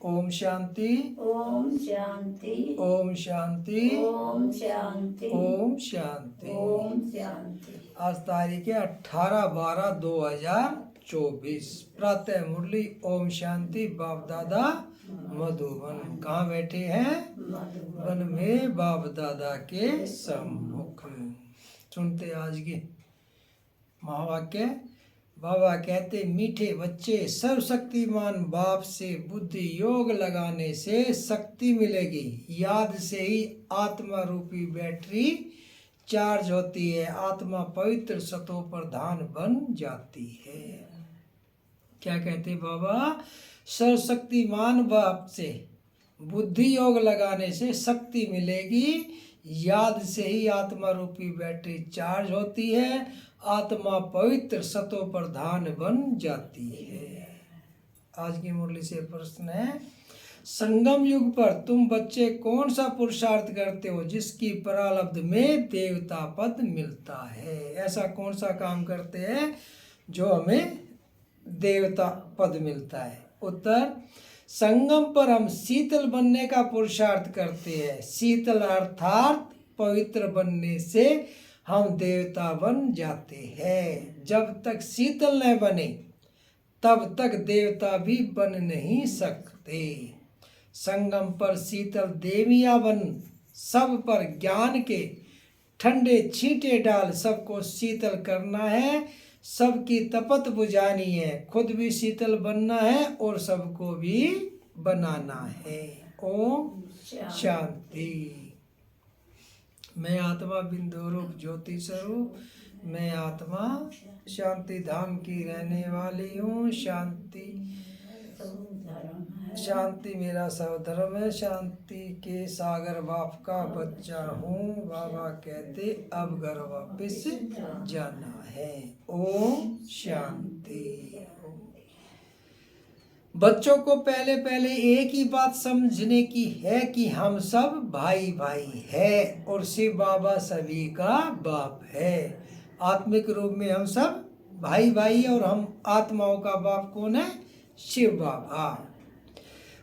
ओम शांति, ओम शांति, ओम शांति, ओम शांति, ओम शांति। ओम शांति। आज तारीख है 18/12/2024। प्रातः मुरली ओम शांति। बाप दादा मधुबन। कहाँ बैठे हैं? वन में बाप दादा के सम्मुख। सुनते आज की महावाक्य। बाबा कहते, मीठे बच्चे, सर्वशक्तिमान बाप से बुद्धि योग लगाने से शक्ति मिलेगी। याद से ही आत्मा रूपी बैटरी चार्ज होती है। आत्मा पवित्र सतो प्रधान बन जाती है। क्या कहते बाबा? सर्वशक्तिमान बाप से बुद्धि योग लगाने से शक्ति मिलेगी। याद से ही आत्मा रूपी बैटरी चार्ज होती है। आत्मा पवित्र सतो प्रधान बन जाती है। आज की मुरली से प्रश्न है, संगम युग पर तुम बच्चे कौन सा पुरुषार्थ करते हो जिसकी प्रारब्ध में देवता पद मिलता है? ऐसा कौन सा काम करते हैं जो हमें देवता पद मिलता है? उत्तर, संगम पर हम शीतल बनने का पुरुषार्थ करते हैं। शीतल अर्थात पवित्र बनने से हम देवता बन जाते हैं। जब तक शीतल न बने तब तक देवता भी बन नहीं सकते। संगम पर शीतल देवियां बन सब पर ज्ञान के ठंडे छींटे डाल सबको शीतल करना है। सबकी तपत बुझानी है। खुद भी शीतल बनना है और सबको भी बनाना है। ओम शांति। मैं आत्मा बिंदु रूप ज्योति स्वरूप, मैं आत्मा शांति धाम की रहने वाली हूँ। शांति शांति मेरा सर्वधर्म है। शांति के सागर बाप का बच्चा हूँ। बाबा कहते अब घर वापिस जाना है। ओम शांति। बच्चों को पहले पहले एक ही बात समझने की है कि हम सब भाई भाई है और शिव बाबा सभी का बाप है। आत्मिक रूप में हम सब भाई भाई और हम आत्माओं का बाप कौन है? शिव बाबा।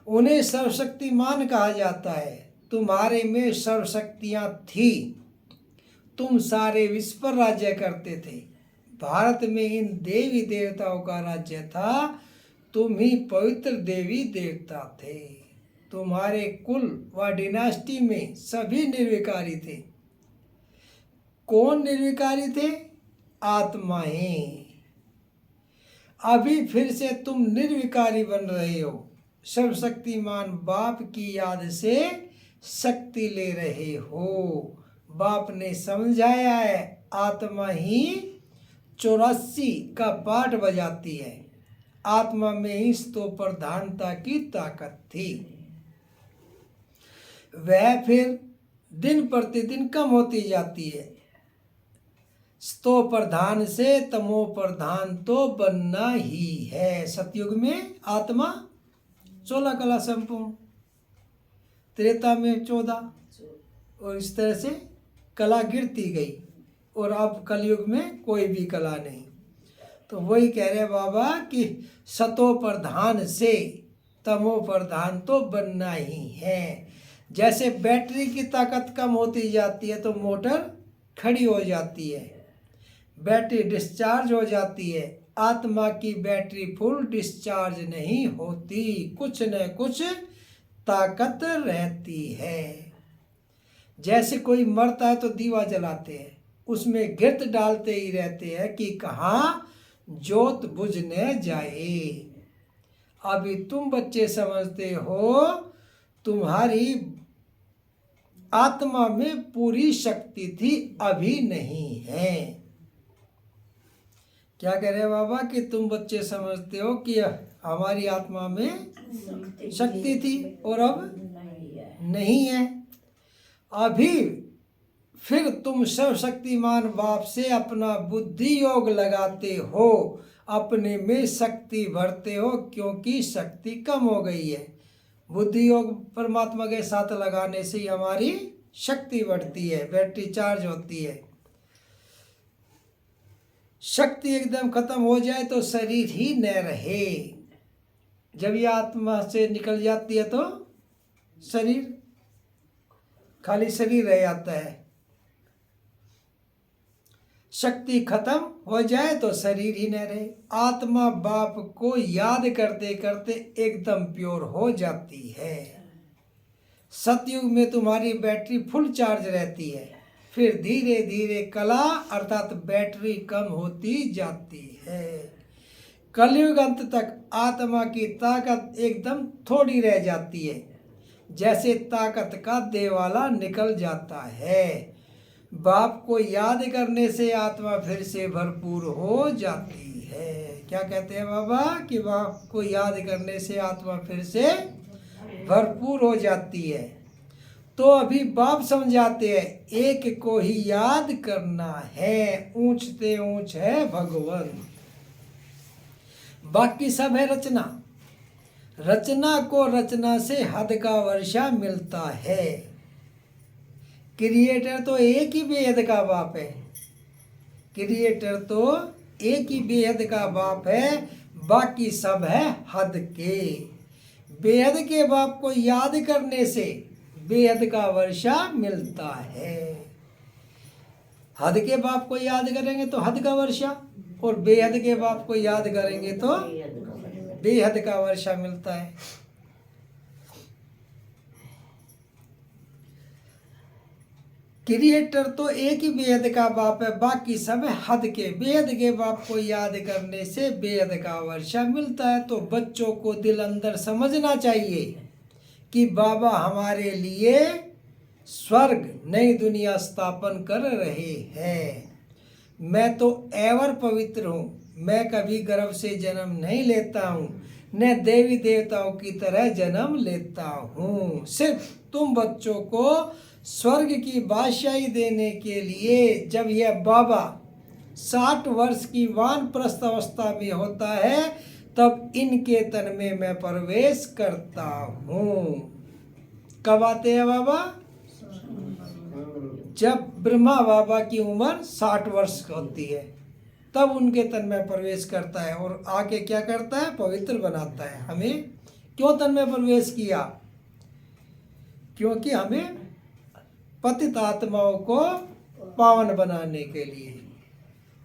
उन्हें सर्वशक्तिमान कहा जाता है। तुम्हारे में सर्वशक्तियाँ थी। तुम सारे विश्व पर राज्य करते थे। भारत में इन देवी देवताओं का राज्य था। तुम ही पवित्र देवी देवता थे। तुम्हारे कुल व डिनास्टी में सभी निर्विकारी थे। कौन निर्विकारी थे? आत्माएं। अभी फिर से तुम निर्विकारी बन रहे हो। सर्वशक्तिमान बाप की याद से शक्ति ले रहे हो। बाप ने समझाया है, आत्मा ही 84 का पाठ बजाती है। आत्मा में ही तो प्रधानता की ताकत थी। वह फिर दिन प्रतिदिन कम होती जाती है। स्तो प्रधान से तमो प्रधान तो बनना ही है। सतयुग में आत्मा 16 कला संपूर्ण, त्रेता में 14, और इस तरह से कला गिरती गई और अब कलयुग में कोई भी कला नहीं। तो वही कह रहे बाबा कि सतो प्रधान से तमो प्रधान तो बनना ही है। जैसे बैटरी की ताकत कम होती जाती है तो मोटर खड़ी हो जाती है, बैटरी डिस्चार्ज हो जाती है। आत्मा की बैटरी फुल डिस्चार्ज नहीं होती, कुछ न कुछ ताकत रहती है। जैसे कोई मरता है तो दीवा जलाते हैं, उसमें घिर्त डालते ही रहते हैं कि कहाँ ज्योत बुझ न जाए। अभी तुम बच्चे समझते हो तुम्हारी आत्मा में पूरी शक्ति थी, अभी नहीं है। क्या कह रहे हैं बाबा कि तुम बच्चे समझते हो कि हमारी आत्मा में शक्ति थी और अब नहीं है। अभी फिर तुम सर्वशक्तिमान बाप से अपना बुद्धि योग लगाते हो, अपने में शक्ति भरते हो, क्योंकि शक्ति कम हो गई है। बुद्धि योग परमात्मा के साथ लगाने से ही हमारी शक्ति बढ़ती है, बैटरी चार्ज होती है। शक्ति एकदम खत्म हो जाए तो शरीर ही न रहे। जब ये आत्मा से निकल जाती है तो शरीर, खाली शरीर रह जाता है। शक्ति खत्म हो जाए तो शरीर ही न रहे। आत्मा बाप को याद करते करते एकदम प्योर हो जाती है। सतयुग में तुम्हारी बैटरी फुल चार्ज रहती है, फिर धीरे धीरे कला अर्थात बैटरी कम होती जाती है। कलयुग अंत तक आत्मा की ताकत एकदम थोड़ी रह जाती है, जैसे ताकत का देवाला निकल जाता है। बाप को याद करने से आत्मा फिर से भरपूर हो जाती है। क्या कहते हैं बाबा कि बाप को याद करने से आत्मा फिर से भरपूर हो जाती है। तो अभी बाप समझाते हैं एक को ही याद करना है, ऊंचते ऊंच है भगवान, बाकी सब है रचना। रचना को रचना से हद का वर्षा मिलता है। क्रिएटर तो एक ही बेहद का बाप है। क्रिएटर तो एक ही बेहद का बाप है, बाकी सब है हद के। बेहद के बाप को याद करने से बेहद का वर्षा मिलता है। हद के बाप को याद करेंगे तो हद का वर्षा, और बेहद के बाप को याद करेंगे तो बेहद का वर्षा मिलता है। क्रिएटर तो एक ही बेहद का बाप है, बाकी सब है हद के। बेहद के बाप को याद करने से बेहद का वर्षा मिलता है। तो बच्चों को दिल अंदर समझना चाहिए कि बाबा हमारे लिए स्वर्ग नई दुनिया स्थापन कर रहे हैं। मैं तो एवर पवित्र हूँ, मैं कभी गर्भ से जन्म नहीं लेता हूँ, न देवी देवताओं की तरह जन्म लेता हूँ। सिर्फ तुम बच्चों को स्वर्ग की बादशाही देने के लिए जब यह बाबा 60 वर्ष की वानप्रस्थ अवस्था में होता है, तब इनके तन में मैं प्रवेश करता हूँ। कब आते हैं बाबा? जब ब्रह्मा बाबा की उम्र 60 वर्ष होती है, तब उनके तन में प्रवेश करता है और आके क्या करता है? पवित्र बनाता है। हमें क्यों तन में प्रवेश किया? क्योंकि हमें पतित आत्माओं को पावन बनाने के लिए,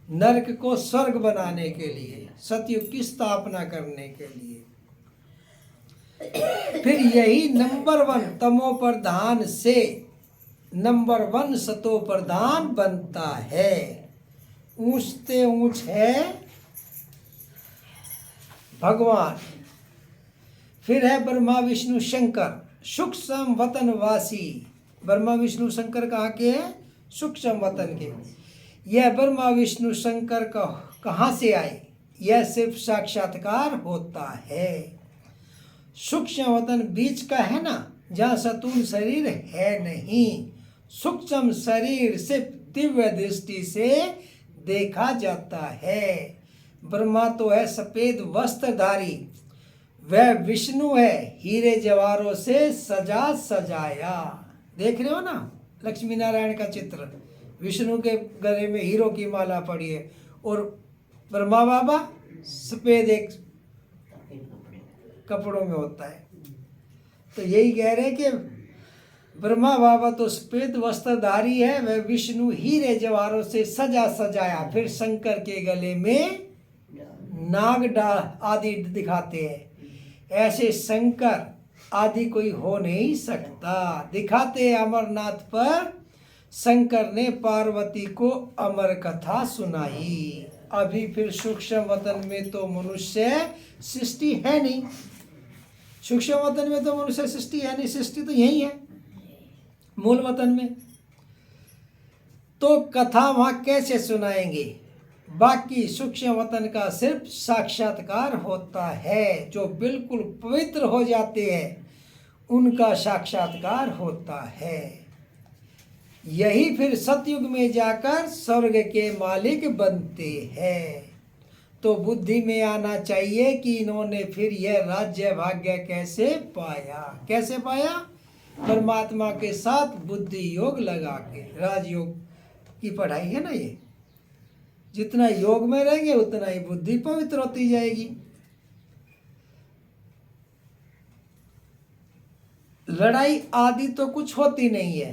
नरक को स्वर्ग बनाने के लिए, सतयुग की स्थापना करने के लिए। फिर यही नंबर 1 तमो प्रधान से नंबर 1 सतो प्रधान बनता है। ऊंचते ऊंच है भगवान। फिर है ब्रह्मा विष्णु शंकर, सूक्ष्म वतन वासी। ब्रह्मा विष्णु शंकर कहाँ के हैं? सूक्ष्म वतन के। यह ब्रह्मा विष्णु शंकर का कहाँ से आए? यह सिर्फ साक्षात्कार होता है। सूक्ष्म वतन बीच का है ना, जहाँ सतूल शरीर है नहीं। सूक्ष्म शरीर सिर्फ दिव्य दृष्टि से देखा जाता है। ब्रह्मा तो है सफेद वस्त्रधारी, वह विष्णु है हीरे जवाहरों से सजा सजाया। देख रहे हो ना लक्ष्मी नारायण का चित्र, विष्णु के गले में हीरो की माला पड़ी है और ब्रह्मा बाबा सफेद एक कपड़ों में होता है। तो यही कह रहे हैं कि ब्रह्मा बाबा तो सफेद वस्त्रधारी है, वह विष्णु हीरे जवाहरों से सजा सजाया। फिर शंकर के गले में नाग आदि दिखाते हैं। ऐसे शंकर आदि कोई हो नहीं सकता। दिखाते अमरनाथ पर शंकर ने पार्वती को अमर कथा सुनाई। अभी फिर सूक्ष्म वतन में तो मनुष्य सृष्टि है नहीं। सूक्ष्म वतन में तो मनुष्य सृष्टि है नहीं, सृष्टि तो यही है मूल वतन में। तो कथा वहाँ कैसे सुनाएंगे? बाकी सूक्ष्म वतन का सिर्फ साक्षात्कार होता है। जो बिल्कुल पवित्र हो जाते हैं उनका साक्षात्कार होता है। यही फिर सतयुग में जाकर स्वर्ग के मालिक बनते हैं। तो बुद्धि में आना चाहिए कि इन्होंने फिर यह राज्य भाग्य कैसे पाया? कैसे पाया? परमात्मा के साथ बुद्धि योग लगा के। राजयोग की पढ़ाई है ना ये। जितना योग में रहेंगे उतना ही बुद्धि पवित्र होती जाएगी। लड़ाई आदि तो कुछ होती नहीं है,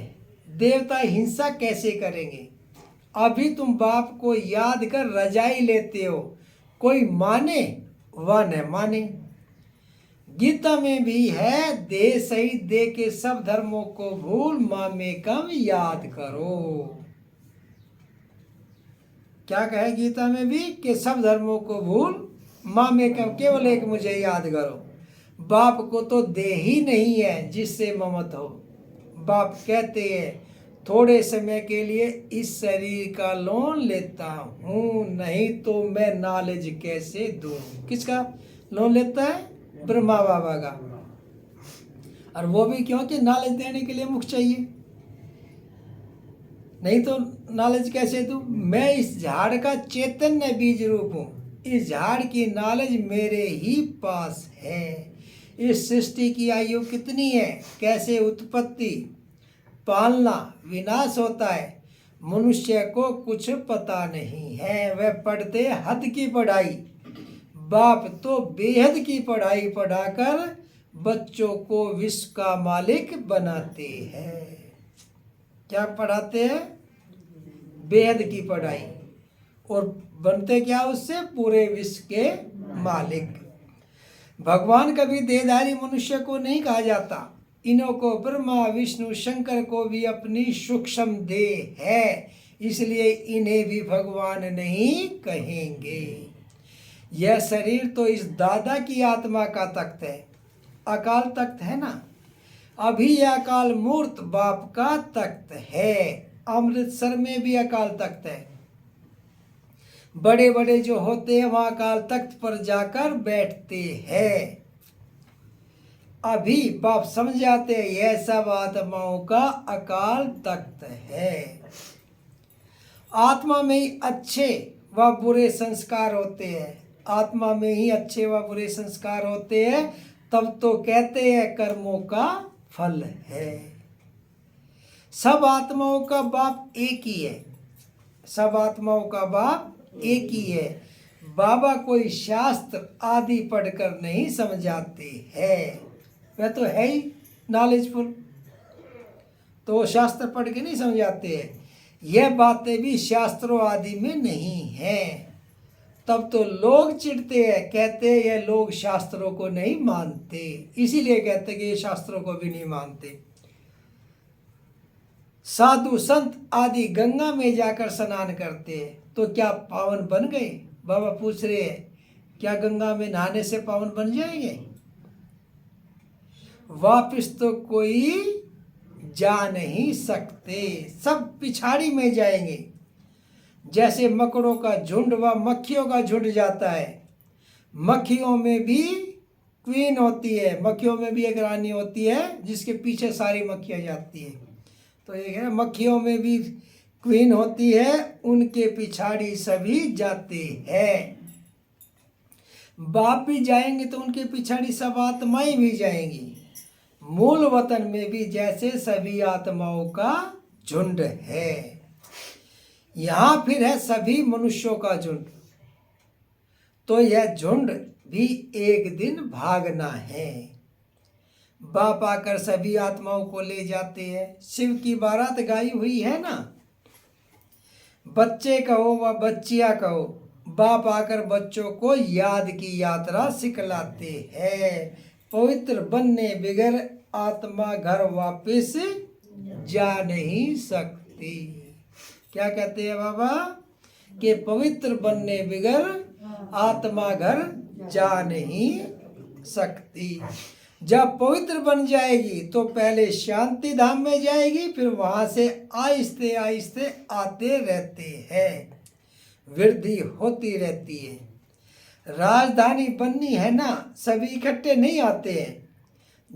देवता हिंसा कैसे करेंगे। अभी तुम बाप को याद कर रजाई लेते हो, कोई माने व न माने। गीता में भी है, दे सहित दे के सब धर्मों को भूल, माँ में कम याद करो। क्या कहे गीता में भी कि सब धर्मों को भूल, माँ में कम केवल एक मुझे याद करो। बाप को तो दे ही नहीं है जिससे ममत हो। बाप कहते हैं, थोड़े समय के लिए इस शरीर का लोन लेता हूँ, नहीं तो मैं नॉलेज कैसे दूँ। किसका लोन लेता है? ब्रह्मा बाबा का। और वो भी क्यों कि नॉलेज देने के लिए मुख चाहिए, नहीं तो नॉलेज कैसे दूँ। मैं इस झाड़ का चैतन्य बीज रूप हूँ, इस झाड़ की नॉलेज मेरे ही पास है। इस सृष्टि की आयु कितनी है, कैसे उत्पत्ति पालना विनाश होता है, मनुष्य को कुछ पता नहीं है। वह पढ़ते हद की पढ़ाई, बाप तो बेहद की पढ़ाई पढ़ाकर बच्चों को विश्व का मालिक बनाते हैं। क्या पढ़ाते हैं? बेहद की पढ़ाई, और बनते क्या उससे? पूरे विश्व के मालिक। भगवान कभी देहधारी मनुष्य को नहीं कहा जाता। इन्हों को ब्रह्मा विष्णु शंकर को भी अपनी सूक्ष्म देह है, इसलिए इन्हें भी भगवान नहीं कहेंगे। यह शरीर तो इस दादा की आत्मा का तख्त है, अकाल तख्त है ना। अभी यह अकाल मूर्त बाप का तख्त है। अमृतसर में भी अकाल तख्त है। बड़े बड़े जो होते हैं वहां अकाल तख्त पर जाकर बैठते हैं। अभी बाप समझाते हैं यह सब आत्माओं का अकाल तख्त है। आत्मा में ही अच्छे व बुरे संस्कार होते हैं, आत्मा में ही अच्छे व बुरे संस्कार होते हैं, तब तो कहते हैं कर्मों का फल है। सब आत्माओं का बाप एक ही है, सब आत्माओं का बाप एक ही है। बाबा कोई शास्त्र आदि पढ़कर नहीं समझाते हैं, वह तो है ही नॉलेजफुल, तो वो शास्त्र पढ़ के नहीं समझाते हैं। यह बातें भी शास्त्रों आदि में नहीं हैं, तब तो लोग चिढ़ते हैं, कहते हैं ये लोग शास्त्रों को नहीं मानते, इसीलिए कहते हैं कि ये शास्त्रों को भी नहीं मानते। साधु संत आदि गंगा में जाकर स्नान करते हैं तो क्या पावन बन गए? बाबा पूछ रहे हैं, क्या गंगा में नहाने से पावन बन जाएंगे? वापिस तो कोई जा नहीं सकते, सब पिछाड़ी में जाएंगे। जैसे मकड़ों का झुंड व मक्खियों का झुंड जाता है, मक्खियों में भी क्वीन होती है, मक्खियों में भी एक रानी होती है जिसके पीछे सारी मक्खियां जाती है। तो ये है, मक्खियों में भी क्वीन होती है, उनके पिछाड़ी सभी जाते हैं। बाप भी जाएंगे तो उनके पिछाड़ी सब आत्माएं भी जाएंगी। मूल वतन में भी जैसे सभी आत्माओं का झुंड है, यहाँ फिर है सभी मनुष्यों का झुंड। तो यह झुंड भी एक दिन भागना है। बाप आकर सभी आत्माओं को ले जाते हैं। शिव की बारात गाई हुई है ना, बच्चे कहो व बच्चियां कहो, बाप आकर बच्चों को याद की यात्रा सिखलाते हैं। पवित्र बनने बगैर आत्मा घर वापस जा नहीं सकती। क्या कहते हैं बाबा? कि पवित्र बनने बगैर आत्मा घर जा नहीं सकती। जब पवित्र बन जाएगी तो पहले शांति धाम में जाएगी, फिर वहां से आहिस्ते आहिस्ते आते रहते हैं, वृद्धि होती रहती है। राजधानी बननी है ना, सभी इकट्ठे नहीं आते हैं।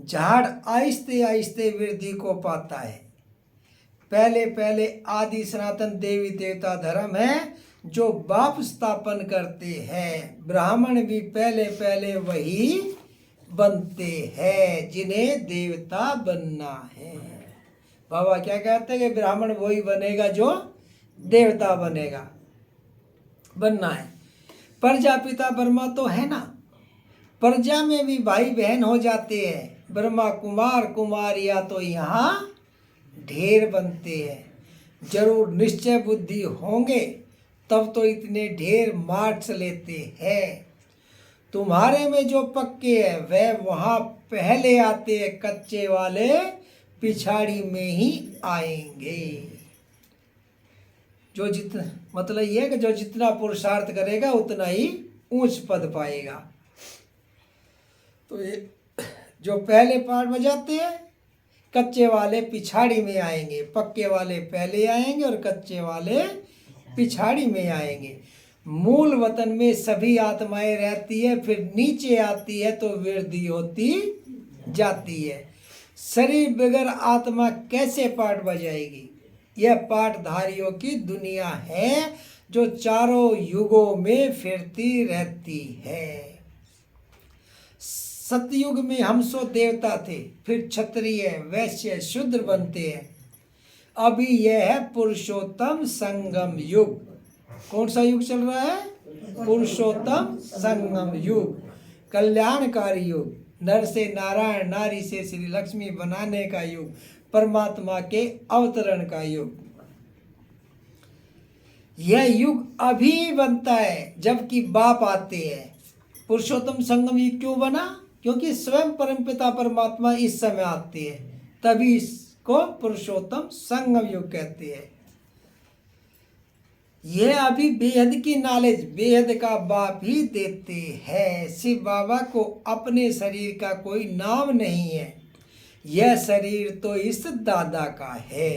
झाड़ आहिस्ते आहिस्ते वृद्धि को पाता है। पहले पहले आदि सनातन देवी देवता धर्म है जो बाप स्थापन करते हैं। ब्राह्मण भी पहले पहले वही बनते हैं जिन्हें देवता बनना है। बाबा क्या कहते हैं कि ब्राह्मण वही बनेगा जो देवता बनेगा, बनना है। प्रजापिता ब्रह्मा तो है ना, प्रजा में भी भाई बहन हो जाते हैं। ब्रह्मा कुमार कुमारियां तो यहाँ ढेर बनते हैं। जरूर निश्चय बुद्धि होंगे तब तो इतने ढेर मार्क्स लेते हैं। तुम्हारे में जो पक्के हैं वह वहाँ पहले आते हैं, कच्चे वाले पिछाड़ी में ही आएंगे। जो जितना मतलब ये है कि जो जितना पुरुषार्थ करेगा उतना ही ऊंच पद पाएगा। तो ये जो पहले पार्ट में जाते हैं कच्चे वाले पिछाड़ी में आएंगे, पक्के वाले पहले आएंगे और कच्चे वाले पिछाड़ी में आएंगे। मूल वतन में सभी आत्माएं रहती है, फिर नीचे आती है तो वृद्धि होती जाती है। शरीर बगैर आत्मा कैसे पाठ बजाएगी? यह पाठधारियों की दुनिया है जो चारों युगों में फिरती रहती है। सतयुग में हम सो देवता थे, फिर क्षत्रिय वैश्य शूद्र बनते हैं। अभी यह है पुरुषोत्तम संगम युग। कौन सा युग चल रहा है? पुरुषोत्तम संगम युग, कल्याणकारी युग, नर से नारायण, नारी से श्री लक्ष्मी बनाने का युग, परमात्मा के अवतरण का युग। यह युग अभी बनता है जबकि बाप आते हैं। पुरुषोत्तम संगम युग क्यों बना? क्योंकि स्वयं परमपिता परमात्मा इस समय आते हैं, तभी इसको पुरुषोत्तम संगम युग कहते हैं। यह अभी बेहद की नॉलेज बेहद का बाप ही देते हैं। शिव बाबा को अपने शरीर का कोई नाम नहीं है, यह शरीर तो इस दादा का है।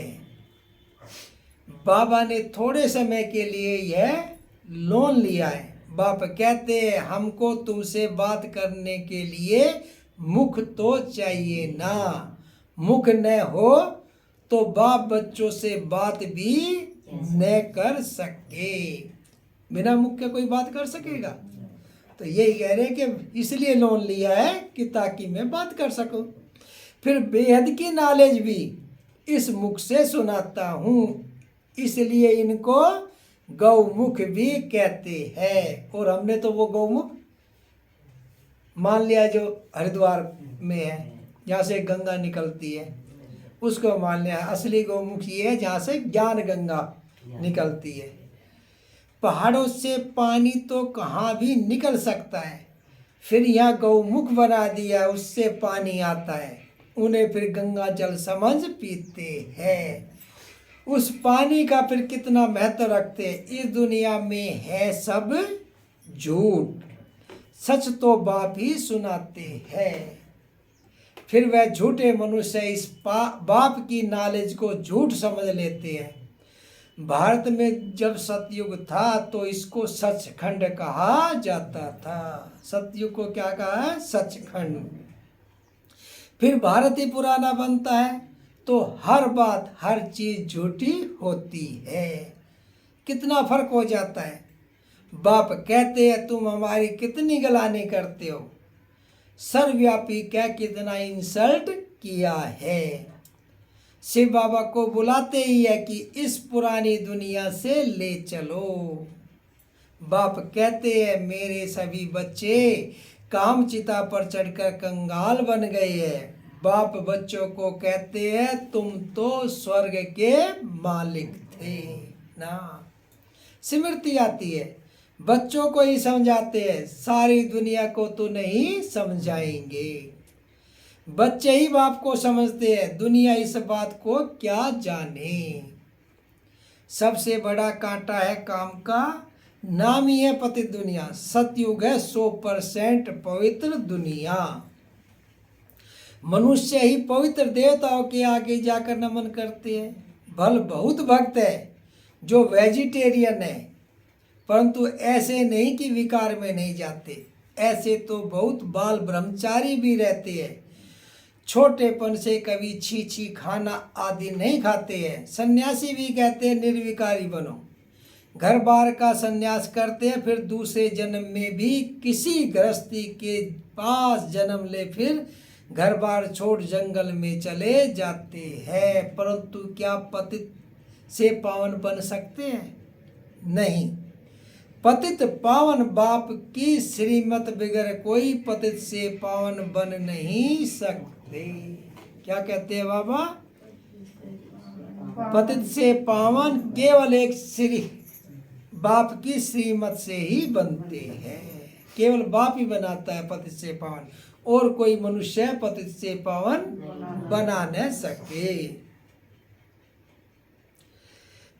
बाबा ने थोड़े समय के लिए यह लोन लिया है। बाप कहते हैं हमको तुमसे बात करने के लिए मुख तो चाहिए ना, मुख न हो तो बाप बच्चों से बात भी न कर सके। बिना मुख के कोई बात कर सकेगा? तो यही कह रहे हैं कि इसलिए लोन लिया है कि ताकि मैं बात कर सकूं। फिर बेहद की नॉलेज भी इस मुख से सुनाता हूँ, इसलिए इनको गौमुख भी कहते हैं। और हमने तो वो गौमुख मान लिया जो हरिद्वार में है, जहाँ से गंगा निकलती है, उसको मान लिया। असली गौमुख ये है जहाँ से ज्ञान गंगा निकलती है। पहाड़ों से पानी तो कहाँ भी निकल सकता है, फिर यहाँ गौमुख बना दिया, उससे पानी आता है, उन्हें फिर गंगा जल समझ पीते हैं। उस पानी का फिर कितना महत्व रखते हैं। इस दुनिया में है सब झूठ, सच तो बाप ही सुनाते हैं। फिर वह झूठे मनुष्य इस बाप की नॉलेज को झूठ समझ लेते हैं। भारत में जब सतयुग था तो इसको सचखंड कहा जाता था। सतयुग को क्या कहा है? सचखंड। फिर भारत ही पुराना बनता है तो हर बात हर चीज झूठी होती है। कितना फर्क हो जाता है। बाप कहते हैं तुम हमारी कितनी गलानी करते हो, सर्वव्यापी क्या कितना इंसल्ट किया है। शिव बाबा को बुलाते ही है कि इस पुरानी दुनिया से ले चलो। बाप कहते हैं मेरे सभी बच्चे काम चिता पर चढ़कर कंगाल बन गए हैं। बाप बच्चों को कहते हैं तुम तो स्वर्ग के मालिक थे ना। स्मृति आती है, बच्चों को ही समझाते हैं, सारी दुनिया को तो नहीं समझाएंगे। बच्चे ही बाप को समझते हैं, दुनिया इस बात को क्या जाने। सबसे बड़ा कांटा है काम का, नाम ही है पतित दुनिया। सतयुग है 100% पवित्र दुनिया। मनुष्य ही पवित्र देवताओं के आगे जाकर नमन करते हैं। भल बहुत भक्त है जो वेजिटेरियन है, परंतु ऐसे नहीं कि विकार में नहीं जाते। ऐसे तो बहुत बाल ब्रह्मचारी भी रहते हैं, छोटेपन से कभी छी छी खाना आदि नहीं खाते हैं। सन्यासी भी कहते हैं निर्विकारी बनो, घर बार का सन्यास करते हैं, फिर दूसरे जन्म में भी किसी गृहस्थी के पास जन्म ले, फिर घर बार छोड़ जंगल में चले जाते हैं। परंतु क्या पतित से पावन बन सकते हैं? नहीं। पतित पावन बाप की श्रीमत बगैर कोई पतित से पावन बन नहीं सकते। क्या कहते हैं बाबा? पतित से पावन केवल एक श्री बाप की श्रीमत से ही बनते हैं। केवल बाप ही बनाता है पतित से पावन, और कोई मनुष्य पतित से पावन बना न सके।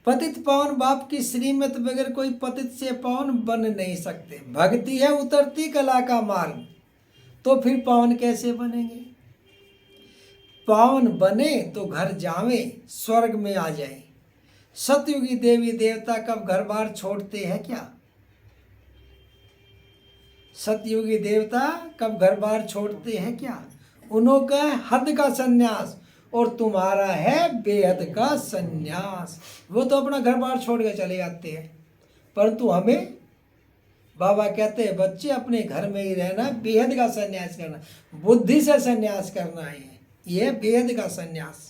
पतित पावन बाप की श्रीमत बगैर कोई पतित से पावन बन नहीं सकते। भक्ति है उतरती कला का मार्ग, तो फिर पावन कैसे बनेंगे? पावन बने तो घर जावे, स्वर्ग में आ जाए। सतयुगी देवी देवता कब घर बार छोड़ते हैं क्या? सतयुगी देवता कब घर बार छोड़ते हैं क्या? उनका है हद का सन्यास, और तुम्हारा है बेहद का सन्यास। वो तो अपना घर बार छोड़ के चले जाते हैं, परंतु हमें बाबा कहते हैं बच्चे अपने घर में ही रहना, बेहद का सन्यास करना, बुद्धि से सन्यास करना है। यह बेहद का सन्यास।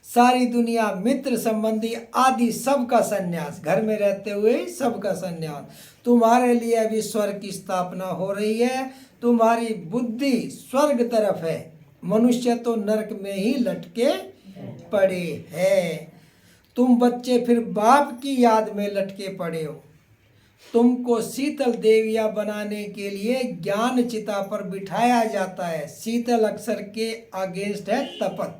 सारी दुनिया मित्र संबंधी आदि सबका सन्यास, घर में रहते हुए सबका सन्यास। तुम्हारे लिए अभी स्वर्ग की स्थापना हो रही है, तुम्हारी बुद्धि स्वर्ग तरफ है, मनुष्य तो नरक में ही लटके पड़े हैं। तुम बच्चे फिर बाप की याद में लटके पड़े हो। तुमको शीतल देविया बनाने के लिए ज्ञान चिता पर बिठाया जाता है। शीतल अक्षर के अगेंस्ट है तपत।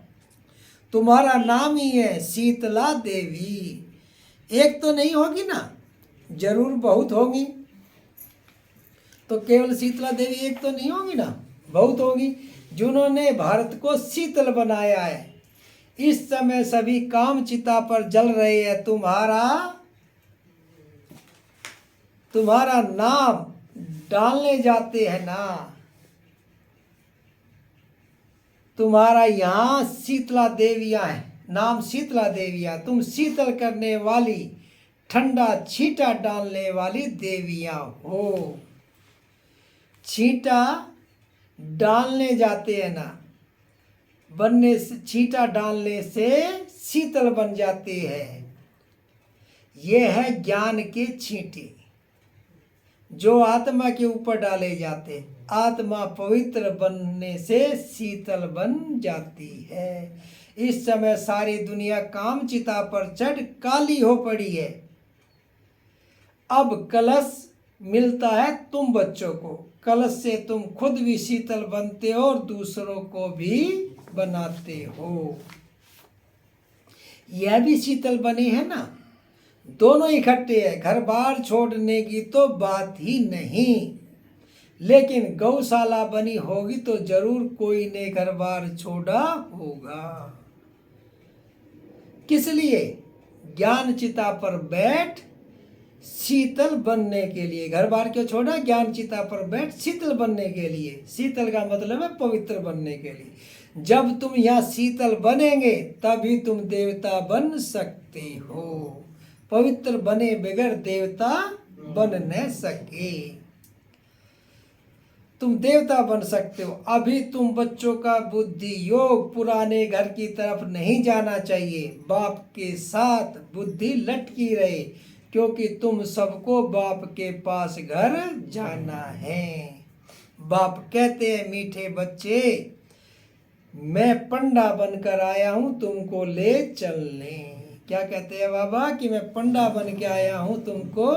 तुम्हारा नाम ही है शीतला देवी। एक तो नहीं होगी ना, जरूर बहुत होगी। तो केवल शीतला देवी एक तो नहीं होगी ना, बहुत होगी, जिन्होंने भारत को शीतल बनाया है। इस समय सभी काम चिता पर जल रहे हैं। तुम्हारा नाम डालने जाते हैं ना। तुम्हारा यहाँ शीतला देवियाँ है, नाम शीतला देवियाँ। तुम शीतल करने वाली, ठंडा छींटा डालने वाली देवियाँ हो। छींटा डालने जाते हैं ना, बनने से, छींटा डालने से शीतल बन जाते हैं। यह है ज्ञान के छींटे जो आत्मा के ऊपर डाले जाते। आत्मा पवित्र बनने से शीतल बन जाती है। इस समय सारी दुनिया काम चिता पर चढ़ काली हो पड़ी है। अब कलश मिलता है तुम बच्चों को। कलश से तुम खुद भी शीतल बनते हो और दूसरों को भी बनाते हो। यह भी शीतल बने है ना, दोनों इकट्ठे है। घर बार छोड़ने की तो बात ही नहीं, लेकिन गौशाला बनी होगी तो जरूर कोई ने घर बार छोड़ा होगा। किस लिए? ज्ञान चिता पर बैठ शीतल बनने के लिए। घर बार क्यों छोड़ा? ज्ञान चिता पर बैठ शीतल बनने के लिए। शीतल का मतलब है पवित्र बनने के लिए। जब तुम यहाँ शीतल बनेंगे तभी तुम देवता बन सकते हो। पवित्र बने बगैर देवता बन न सके। तुम देवता बन सकते हो। अभी तुम बच्चों का बुद्धि योग पुराने घर की तरफ नहीं जाना चाहिए। बाप के साथ बुद्धि लटकी रहे, क्योंकि तुम सबको बाप के पास घर जाना है। बाप कहते हैं मीठे बच्चे, मैं पंडा बनकर आया हूं तुमको ले चलने। क्या कहते हैं बाबा? कि मैं पंडा बन के आया हूं तुमको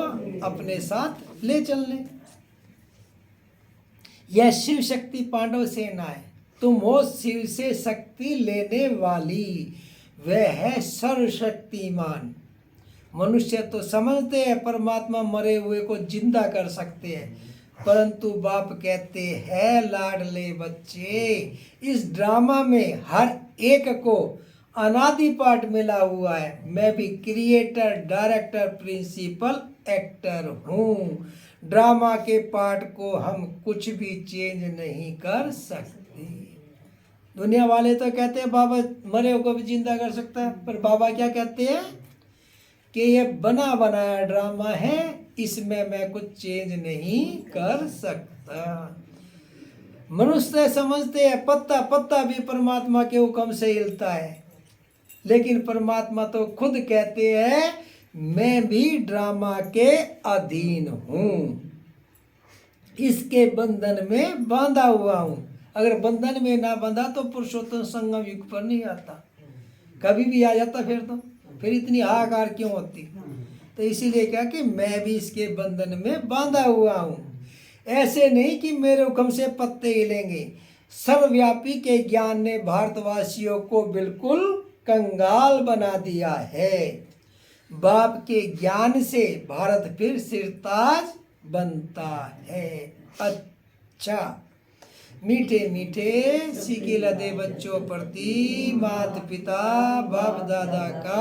अपने साथ ले चलने। यह शिव शक्ति पांडव सेना है। तुम हो शिव से शक्ति लेने वाली। वह है सर्वशक्तिमान। मनुष्य तो समझते हैं परमात्मा मरे हुए को जिंदा कर सकते हैं, परंतु बाप कहते हैं लाडले बच्चे, इस ड्रामा में हर एक को अनादि पार्ट मिला हुआ है। मैं भी क्रिएटर, डायरेक्टर, प्रिंसिपल, एक्टर हूँ। ड्रामा के पार्ट को हम कुछ भी चेंज नहीं कर सकते। दुनिया वाले तो कहते हैं बाबा मरे हुए को भी जिंदा कर सकता है, पर बाबा क्या कहते हैं कि ये बना बनाया ड्रामा है, इसमें मैं कुछ चेंज नहीं कर सकता। मनुष्य समझते हैं पत्ता पत्ता भी परमात्मा के हुक्म से हिलता है, लेकिन परमात्मा तो खुद कहते हैं मैं भी ड्रामा के अधीन हूँ, इसके बंधन में बांधा हुआ हूँ। अगर बंधन में ना बंधा तो पुरुषोत्तम संगम युग पर नहीं आता, कभी भी आ जाता फिर इतनी हाहाकार क्यों होती। तो इसीलिए क्या कि मैं भी इसके बंधन में बांधा हुआ हूँ। ऐसे नहीं कि मेरे हुक्म से पत्ते हिलेंगे। सर्वव्यापी के ज्ञान ने भारतवासियों को बिल्कुल कंगाल बना दिया है। बाप के ज्ञान से भारत फिर सिरताज बनता है। अच्छा, मीठे मीठे सीखे लदे बच्चों प्रति माता पिता बाप दादा का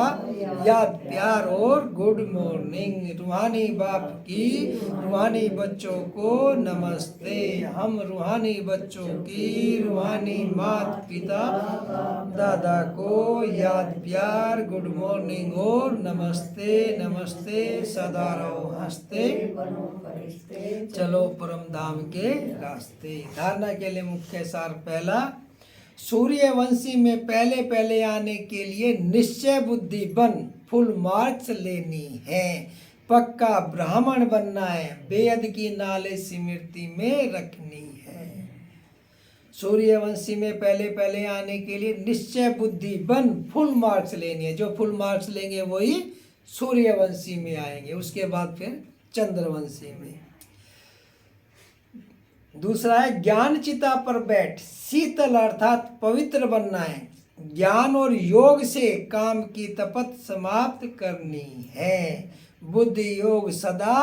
याद प्यार और गुड मॉर्निंग। रूहानी बाप की रूहानी बच्चों को नमस्ते। हम रूहानी बच्चों की रूहानी माता पिता दादा को याद प्यार गुड मॉर्निंग और नमस्ते नमस्ते। सदा रहो हंसते, चलो परम धाम के रास्ते। धारणा के लिए मुख्य सार पहला, सूर्यवंशी में पहले पहले आने के लिए निश्चय बुद्धि बन फुल मार्क्स लेनी है। पक्का ब्राह्मण बनना है, बेअद की नाले स्मृति में रखनी है। सूर्यवंशी में पहले पहले आने के लिए निश्चय बुद्धि बन फुल मार्क्स लेनी है। जो फुल मार्क्स लेंगे वही सूर्यवंशी में आएंगे, उसके बाद फिर चंद्रवंशी में। दूसरा है ज्ञान चिता पर बैठ शीतल अर्थात पवित्र बनना है। ज्ञान और योग से काम की तपत समाप्त करनी है। बुद्धि योग सदा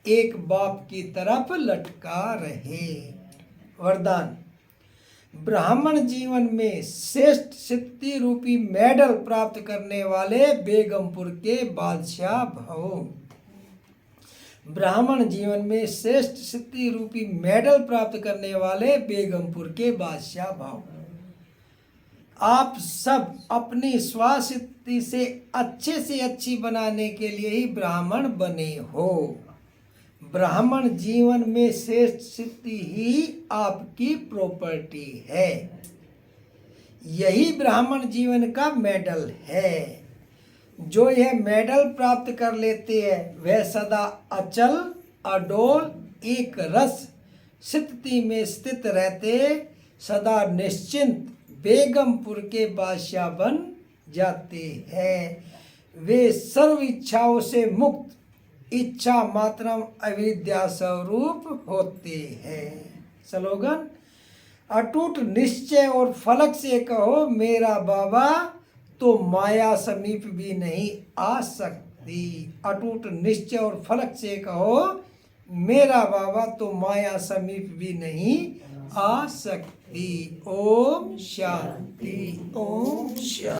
एक बाप की तरफ लटका रहे। वरदान, ब्राह्मण जीवन में श्रेष्ठ सिद्धि रूपी मेडल प्राप्त करने वाले बेगमपुर के बादशाह भव। ब्राह्मण जीवन में श्रेष्ठ सिद्धि रूपी मेडल प्राप्त करने वाले बेगमपुर के बादशाह भाव। आप सब अपनी स्वासिद्धि से अच्छी बनाने के लिए ही ब्राह्मण बने हो। ब्राह्मण जीवन में श्रेष्ठ सिद्धि ही आपकी प्रॉपर्टी है। यही ब्राह्मण जीवन का मेडल है। जो यह मेडल प्राप्त कर लेते हैं वह सदा अचल अडोल एक रस स्थिति में स्थित रहते, सदा निश्चिंत बेगमपुर के बादशाह बन जाते हैं। वे सर्व इच्छाओं से मुक्त इच्छा मात्रम अविद्या स्वरूप होते हैं। स्लोगन, अटूट निश्चय और फलक से कहो मेरा बाबा तो माया समीप भी नहीं आ सकती। अटूट निश्चय और फलक से कहो मेरा बाबा तो माया समीप भी नहीं आ सकती। ओम शांति, ओम शांति।